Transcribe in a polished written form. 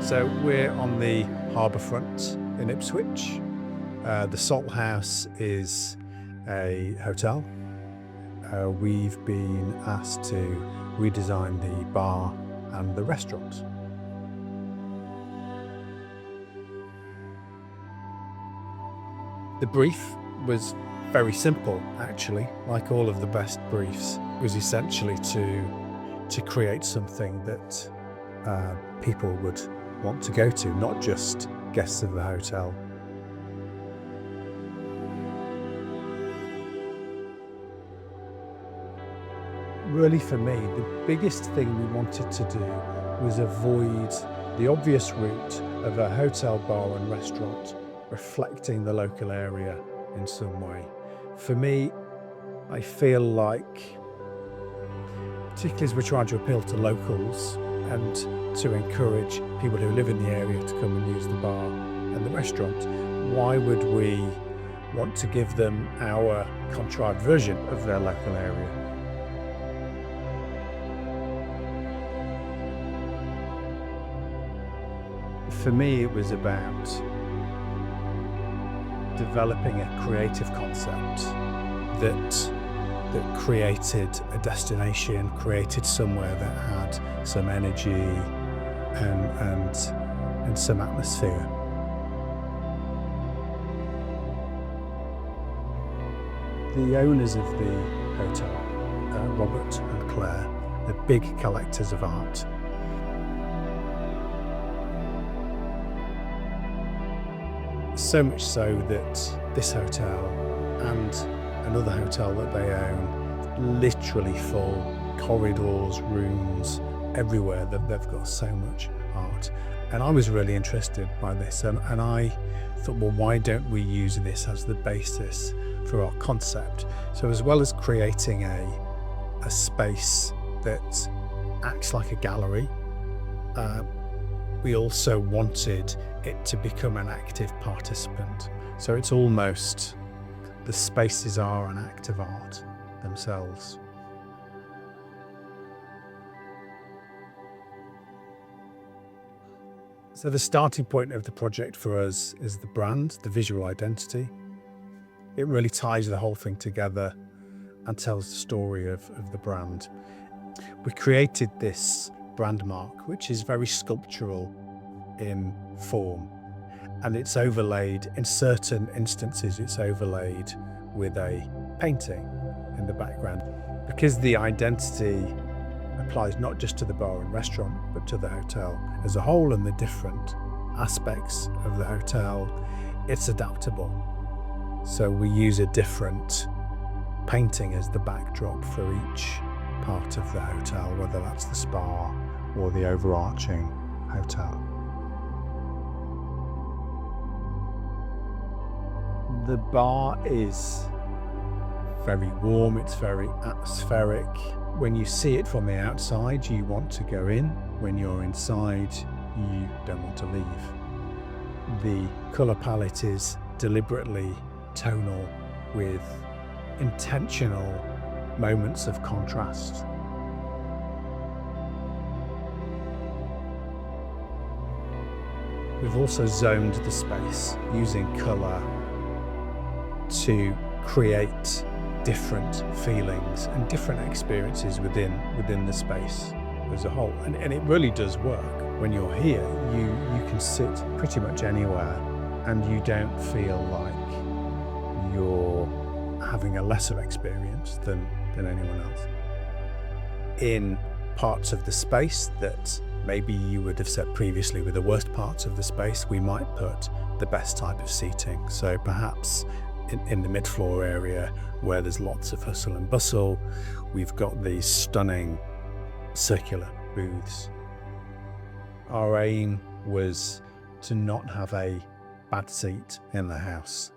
So we're on the harbour front in Ipswich. The Salthouse is a hotel. We've been asked to redesign the bar and the restaurant. The brief was very simple, actually. Like all of the best briefs, it was essentially to create something that people would want to go to, not just guests of the hotel. Really, for me, the biggest thing we wanted to do was avoid the obvious route of a hotel bar and restaurant reflecting the local area in some way. For me, I feel like, particularly as we're trying to appeal to locals and to encourage people who live in the area to come and use the bar and the restaurant, why would we want to give them our contrived version of their local area? For me, it was about developing a creative concept that created a destination, created somewhere that had some energy and some atmosphere. The owners of the hotel, Robert and Claire, are big collectors of art. So much so that this hotel and another hotel that they own, literally full corridors, rooms, everywhere, that they've got so much art. And I was really interested by this, and I thought, well, why don't we use this as the basis for our concept? So as well as creating a space that acts like a gallery, we also wanted it to become an active participant. So it's almost, the spaces are an act of art themselves. So the starting point of the project for us is the brand, the visual identity. It really ties the whole thing together and tells the story of the brand. We created this brand mark, which is very sculptural in form, and it's overlaid, in certain instances, it's overlaid with a painting in the background. Because the identity applies not just to the bar and restaurant, but to the hotel as a whole and the different aspects of the hotel, it's adaptable. So we use a different painting as the backdrop for each part of the hotel, whether that's the spa or the overarching hotel. The bar is very warm, it's very atmospheric. When you see it from the outside, you want to go in. When you're inside, you don't want to leave. The colour palette is deliberately tonal with intentional moments of contrast. We've also zoned the space using colour to create different feelings and different experiences within the space as a whole. And it really does work. When you're here, you can sit pretty much anywhere and you don't feel like you're having a lesser experience than anyone else. In parts of the space that maybe you would have said previously were the worst parts of the space, we might put the best type of seating. So perhaps in the mid-floor area where there's lots of hustle and bustle, we've got these stunning circular booths. Our aim was to not have a bad seat in the house.